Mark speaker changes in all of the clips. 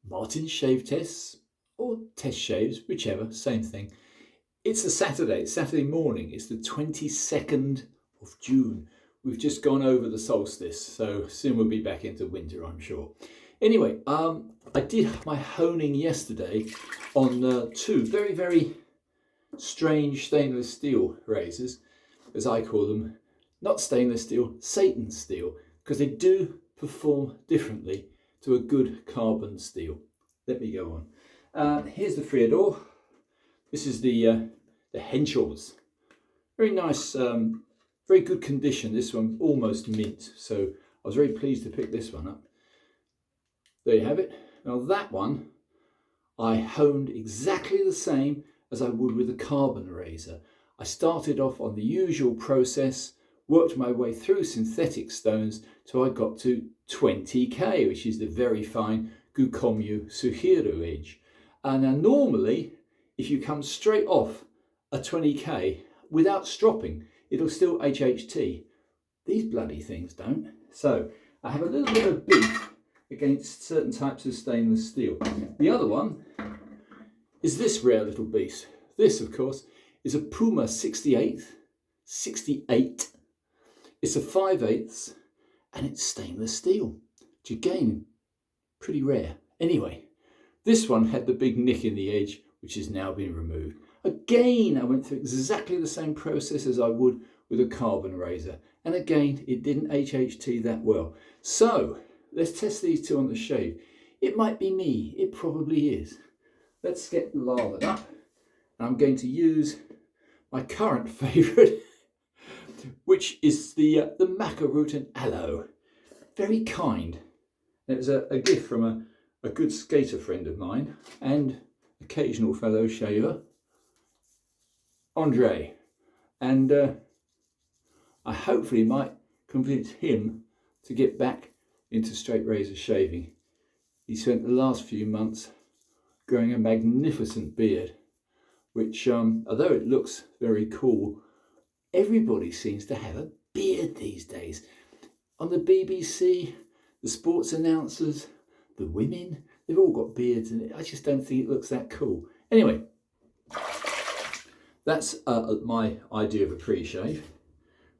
Speaker 1: Martin's shave tests or test shaves, whichever, same thing. It's a Saturday, it's Saturday morning. It's the 22nd of June. We've just gone over the solstice, so soon we'll be back into winter, I'm sure. Anyway, I did my honing yesterday on two very, very strange stainless steel razors, as I call them. Not stainless steel, Satan steel, because they do perform differently to a good carbon steel. Let me go on. Here's the Friador. This is the Henshaws. Very nice, very good condition. This one almost mint, so I was very pleased to pick this one up. There you have it. Now that one I honed exactly the same as I would with a carbon razor. I started off on the usual process, worked my way through synthetic stones till I got to 20K, which is the very fine Gukomyu Suhiru edge. And now normally, if you come straight off a 20K without stropping, it'll still HHT. These bloody things don't. So I have a little bit of beef against certain types of stainless steel. The other one is this rare little beast. This, of course, is a Puma 68. It's a 5/8 and it's stainless steel, which again, pretty rare. Anyway, this one had the big nick in the edge, which has now been removed. Again, I went through exactly the same process as I would with a carbon razor. And again, it didn't HHT that well. So let's test these two on the shave. It might be me, it probably is. Let's get lathered up. And I'm going to use my current favourite, which is the maca root and aloe. Very kind. It was a gift from a good skater friend of mine and occasional fellow shaver, Andre. And I hopefully might convince him to get back into straight razor shaving. He spent the last few months growing a magnificent beard, which although it looks very cool, everybody seems to have a beard these days. On the BBC, the sports announcers, the women, they've all got beards, and I just don't think it looks that cool. Anyway, that's my idea of a pre-shave,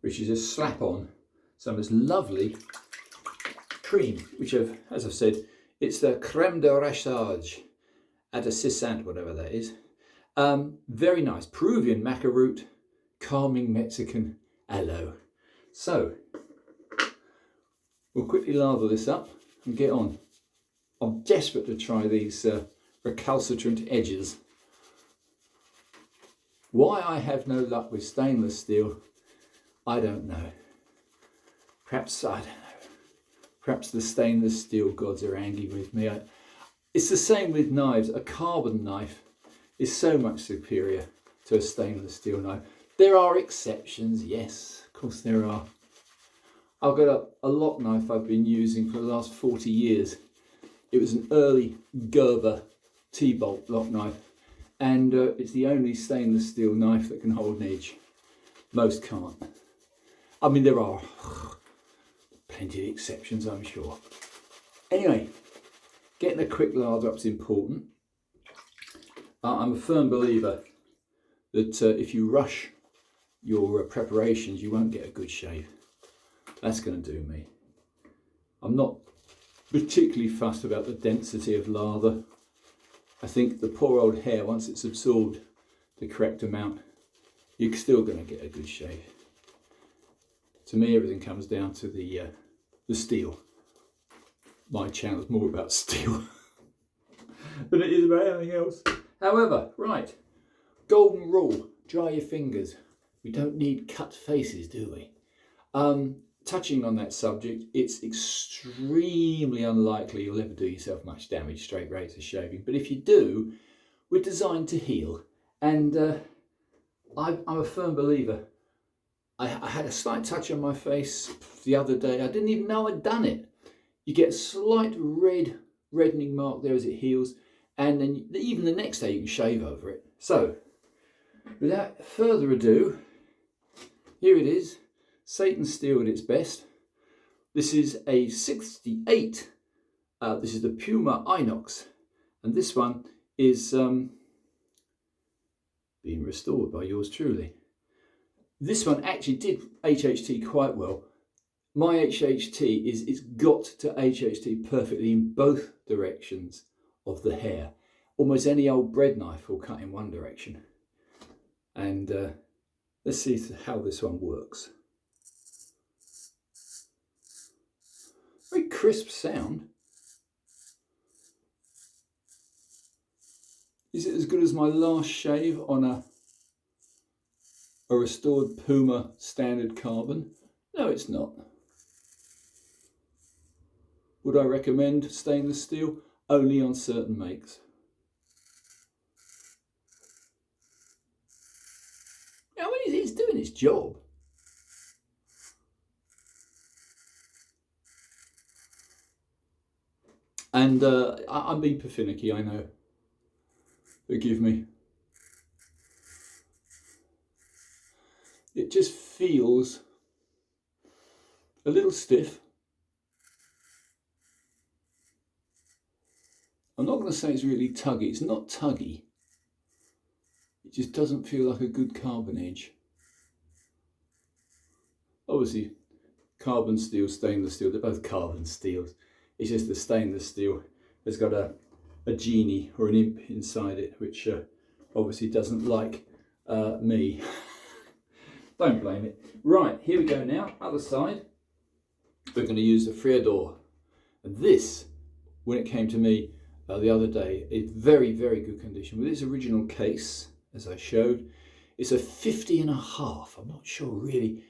Speaker 1: which is just slap on some of this lovely cream, which as I've said, it's the creme de rachage at a 600, whatever that is. Very nice, Peruvian maca root, calming Mexican aloe. So we'll quickly lather this up and get on. I'm desperate to try these recalcitrant edges. Why I have no luck with stainless steel, I don't know. Perhaps, I don't know, perhaps the stainless steel gods are angry with me. It's the same with knives. A carbon knife is so much superior to a stainless steel knife. There are exceptions, yes, of course there are. I've got a lock knife I've been using for the last 40 years. It was an early Gerber T-bolt lock knife, and it's the only stainless steel knife that can hold an edge. Most can't. I mean, there are plenty of exceptions, I'm sure. Anyway, getting a quick lather up is important. I'm a firm believer that if you rush your preparations, you won't get a good shave. That's going to do me. I'm not particularly fussed about the density of lather. I think the poor old hair, once it's absorbed the correct amount, you're still going to get a good shave. To me, everything comes down to the steel. My channel's more about steel than it is about anything else. However, right, golden rule, dry your fingers. We don't need cut faces, do we? Touching on that subject, it's extremely unlikely you'll ever do yourself much damage straight razor shaving, but if you do, we're designed to heal. And I'm a firm believer. I had a slight touch on my face the other day. I didn't even know I'd done it. You get a slight reddening mark there as it heals, and then even the next day you can shave over it. So, without further ado, here it is. Satan steel at its best. This is a 68. This is the Puma Inox And this one is being restored by yours truly. This one actually did HHT quite well. My HHT it's got to HHT perfectly in both directions of the hair. Almost any old bread knife will cut in one direction. And let's see how this one works. Very crisp sound. Is it as good as my last shave on a restored Puma standard carbon? No, it's not. Would I recommend stainless steel? Only on certain makes. Yeah, well, it's doing its job. And I'm being finicky, I know. Forgive me. It just feels a little stiff. I'm not going to say it's really tuggy. It's not tuggy. It just doesn't feel like a good carbon edge. Obviously, carbon steel, stainless steel, they're both carbon steels. It's just the stainless steel has got a genie or an imp inside it, which obviously doesn't like me. Don't blame it. Right, here we go now, other side. We're going to use the Friador. And this, when it came to me the other day, it's very, very good condition. With its original case, as I showed, it's a 50.5. I'm not sure really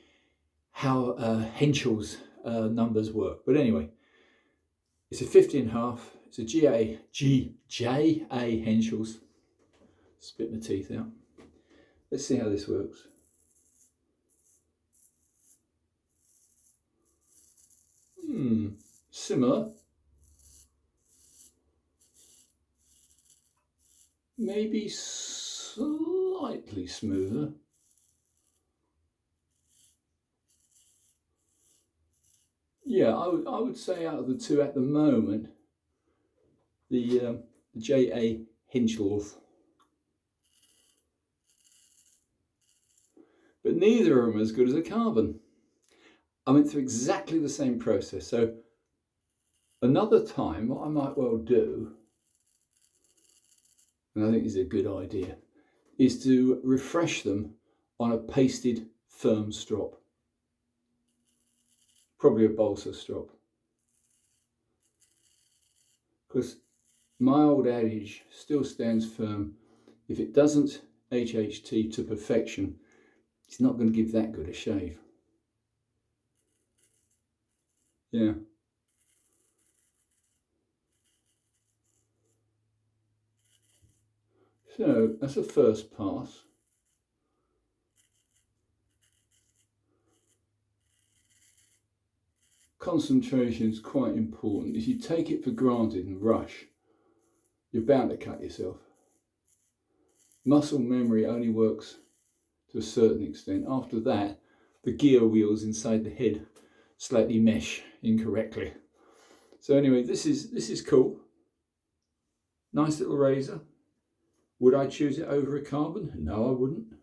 Speaker 1: how Henschel's numbers work. But anyway, it's a 50.5. It's a GA Henschel's. Spit my teeth out. Let's see how this works. Similar. Maybe slightly smoother. Yeah, I would say out of the two at the moment, the JA Henschel's. But neither of them are as good as a carbon. I went through exactly the same process. So another time, what I might well do, and I think this is a good idea, is to refresh them on a pasted firm strop. Probably a balsa strop. Because my old adage still stands firm. If it doesn't HHT to perfection, it's not going to give that good a shave. Yeah. So that's a first pass. Concentration is quite important. If you take it for granted and rush, you're bound to cut yourself. Muscle memory only works to a certain extent. After that, the gear wheels inside the head slightly mesh incorrectly. So anyway, this is cool. Nice little razor. Would I choose it over a carbon? No, I wouldn't.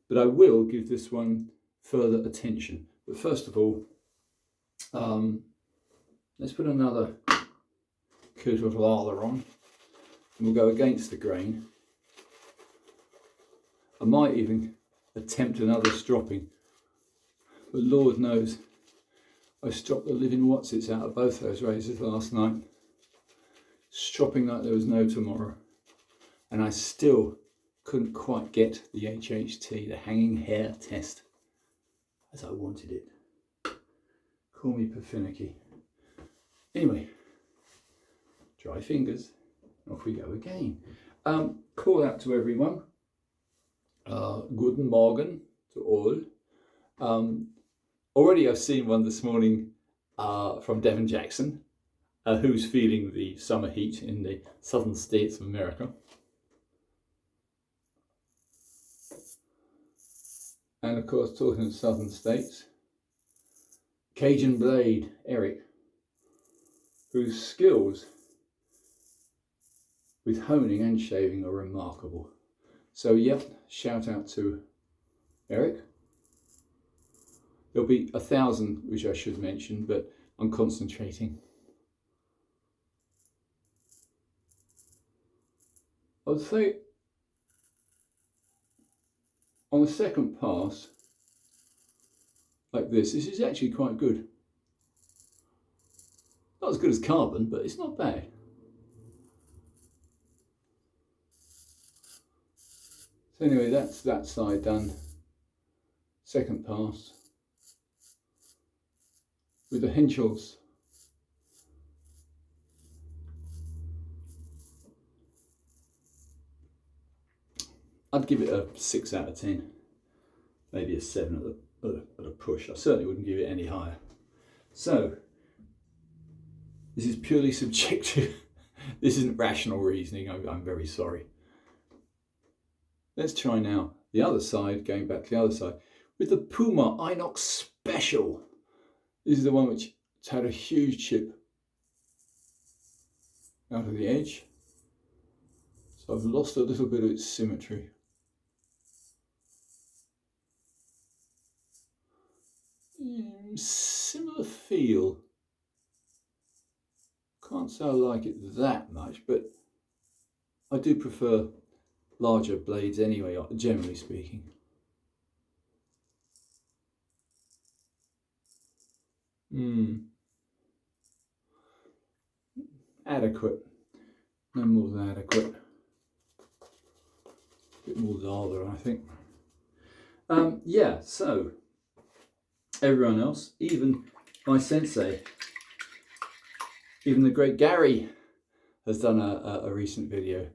Speaker 1: But I will give this one further attention. But first of all, let's put another coat of lather on, and we'll go against the grain. I might even attempt another stropping, but Lord knows I stropped the living whatsits out of both those razors last night, stropping like there was no tomorrow, and I still couldn't quite get the HHT, the hanging hair test, as I wanted it. Call me finicky. Anyway, dry fingers, off we go again. Call out to everyone. Guten Morgen to all. Already I've seen one this morning from Devon Jackson, who's feeling the summer heat in the southern states of America. And of course, talking of southern states, Cajun Blade Eric, whose skills with honing and shaving are remarkable. So yep, shout out to Eric. There'll be 1,000 which I should mention, but I'm concentrating. I would say on the second pass, like this is actually quite good. Not as good as carbon, but it's not bad. So anyway, that's that side done. Second pass with the Henschels. I'd give it a 6 out of 10, maybe a 7 at a push. I certainly wouldn't give it any higher. So this is purely subjective. This isn't rational reasoning. I'm very sorry. Let's try now the other side, going back to the other side, with the Puma Inox Special. This is the one which had a huge chip out of the edge. So I've lost a little bit of its symmetry. Similar feel. Can't say I like it that much, but I do prefer larger blades anyway, generally speaking. Adequate. No more than adequate. A bit more lather, I think. Yeah, so everyone else, even my sensei, even the great Gary has done a recent video.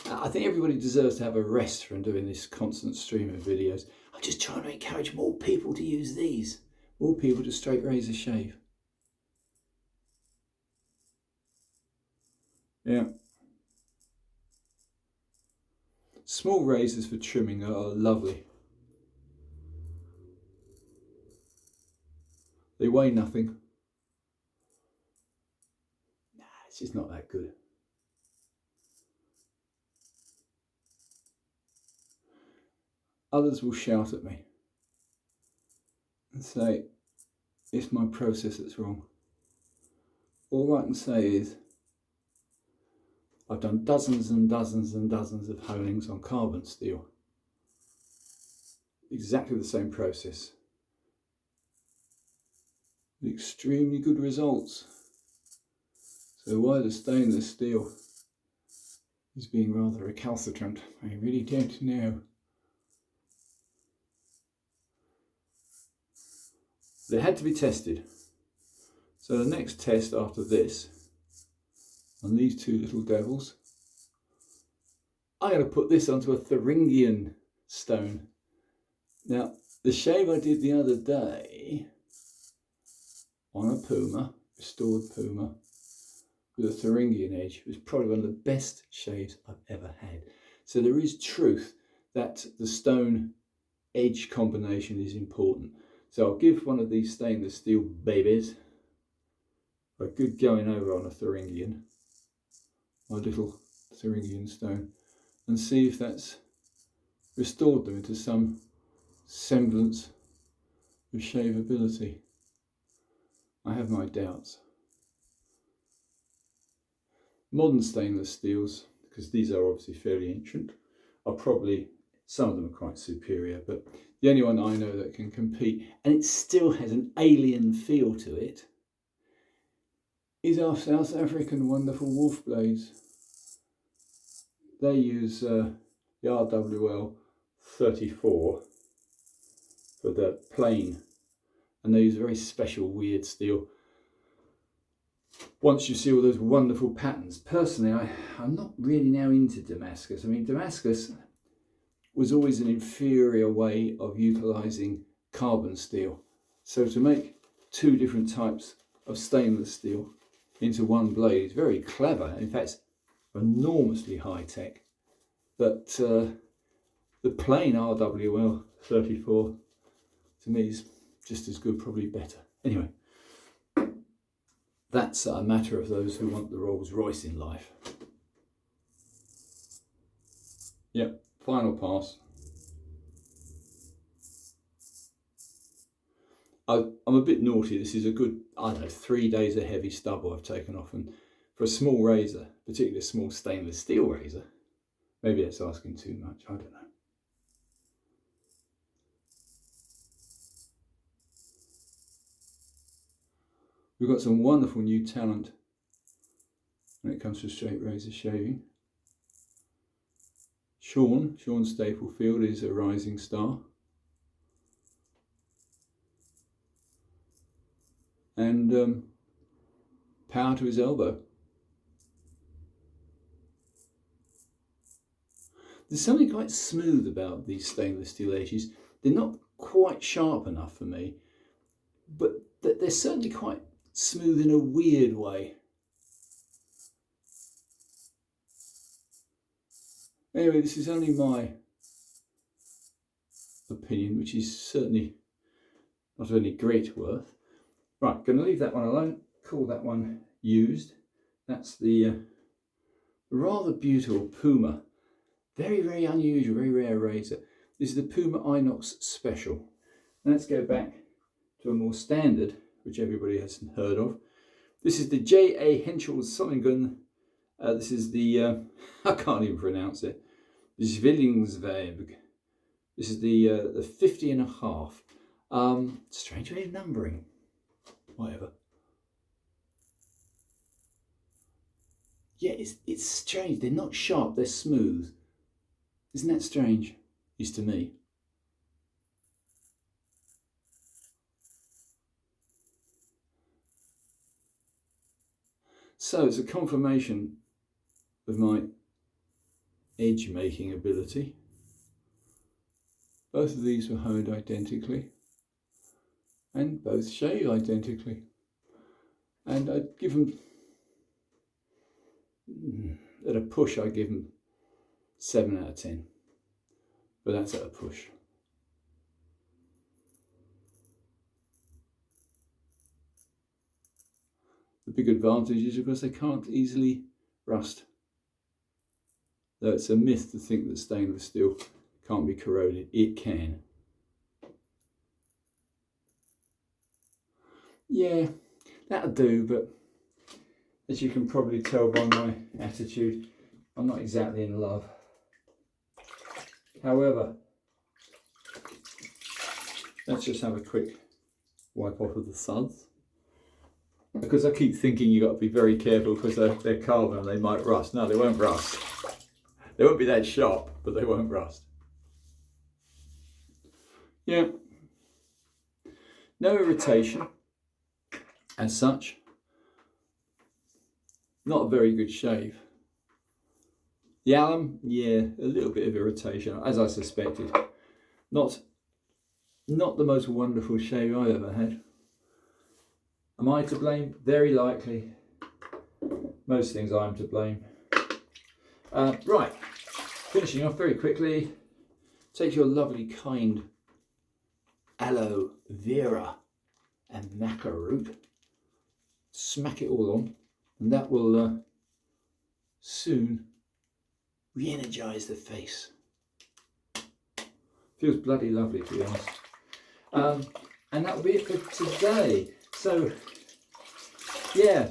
Speaker 1: I think everybody deserves to have a rest from doing this constant stream of videos. I'm just trying to encourage more people to use these. More people to straight razor shave. Yeah. Small razors for trimming are lovely. They weigh nothing. Nah, it's just not that good. Others will shout at me and say, it's my process that's wrong. All I can say is, I've done dozens and dozens and dozens of honings on carbon steel. Exactly the same process. With extremely good results. So why the stainless steel is being rather recalcitrant, I really don't know. They had to be tested. So the next test after this, on these two little devils, I'm going to put this onto a thuringian stone. Now, the shave I did the other day on a Puma, restored Puma, with a thuringian edge, was probably one of the best shaves I've ever had. So there is truth that the stone edge combination is important. So I'll give one of these stainless steel babies a good going over on a thuringian, my little thuringian stone, and see if that's restored them into some semblance of shaveability. I have my doubts. Modern stainless steels, because these are obviously fairly ancient, are probably, some of them are quite superior, but the only one I know that can compete, and it still has an alien feel to it, is our South African wonderful wolf blades. They use the RWL 34 for the plain, and they use a very special weird steel. Once you see all those wonderful patterns, personally I'm not really now into Damascus. I mean, Damascus was always an inferior way of utilising carbon steel. So to make two different types of stainless steel into one blade is very clever. In fact, enormously high tech. But the plain RWL 34 to me is just as good, probably better. Anyway, that's a matter of those who want the Rolls Royce in life. Yeah, final pass. I'm a bit naughty. This is a good, I don't know, 3 days of heavy stubble I've taken off. And for a small razor, particularly a small stainless steel razor, maybe that's asking too much, I don't know. We've got some wonderful new talent when it comes to straight razor shaving. Sean Staplefield is a rising star. And power to his elbow. There's something quite smooth about these stainless steel edges. They're not quite sharp enough for me, but they're certainly quite smooth in a weird way. Anyway, this is only my opinion, which is certainly not of any great worth. Right, going to leave that one alone, call that one used. That's the rather beautiful Puma. Very, very unusual, very rare razor. This is the Puma Inox Special. And let's go back to a more standard, which everybody has heard of. This is the J.A. Henschel Solingen. This is the, I can't even pronounce it, Zwillingsweib. This is the 50 and a half. Strange way of numbering. Whatever. Yeah, it's strange. They're not sharp, they're smooth. Isn't that strange? Is to me. So it's a confirmation of my edge making ability. Both of these were honed identically and both shave identically. And I'd give them, at a push, I'd give them 7 out of 10. But that's at a push. The big advantage is, of course, they can't easily rust. Though it's a myth to think that stainless steel can't be corroded. It can. Yeah, that'll do, but as you can probably tell by my attitude, I'm not exactly in love. However, let's just have a quick wipe off of the suds. Because I keep thinking you've got to be very careful because they're carbon and they might rust. No, they won't rust. They won't be that sharp, but they won't rust. Yeah. No irritation as such. Not a very good shave. The alum, yeah, a little bit of irritation, as I suspected. Not the most wonderful shave I've ever had. Am I to blame? Very likely. Most things I'm to blame. Right, finishing off very quickly. Take your lovely kind aloe vera and maca root. Smack it all on, and that will soon re-energise the face. Feels bloody lovely, to be honest. And that'll be it for today. So, yeah,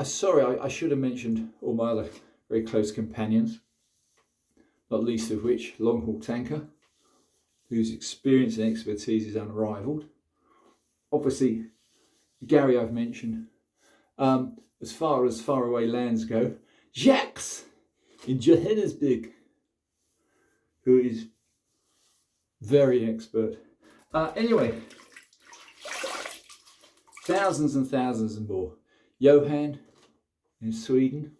Speaker 1: sorry, I should have mentioned all my other very close companions, not least of which Long Haul Tanker, whose experience and expertise is unrivaled. Obviously, Gary I've mentioned. As far as faraway lands go, Jacques in Johannesburg, who is very expert. Anyway, thousands and thousands and more. Johan in Sweden.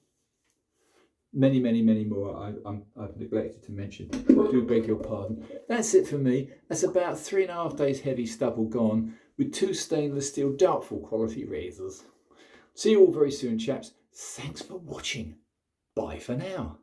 Speaker 1: Many, many, many more I've neglected to mention. I do beg your pardon. That's it for me. That's about 3.5 days heavy stubble gone with 2 stainless steel doubtful quality razors. See you all very soon, chaps. Thanks for watching. Bye for now.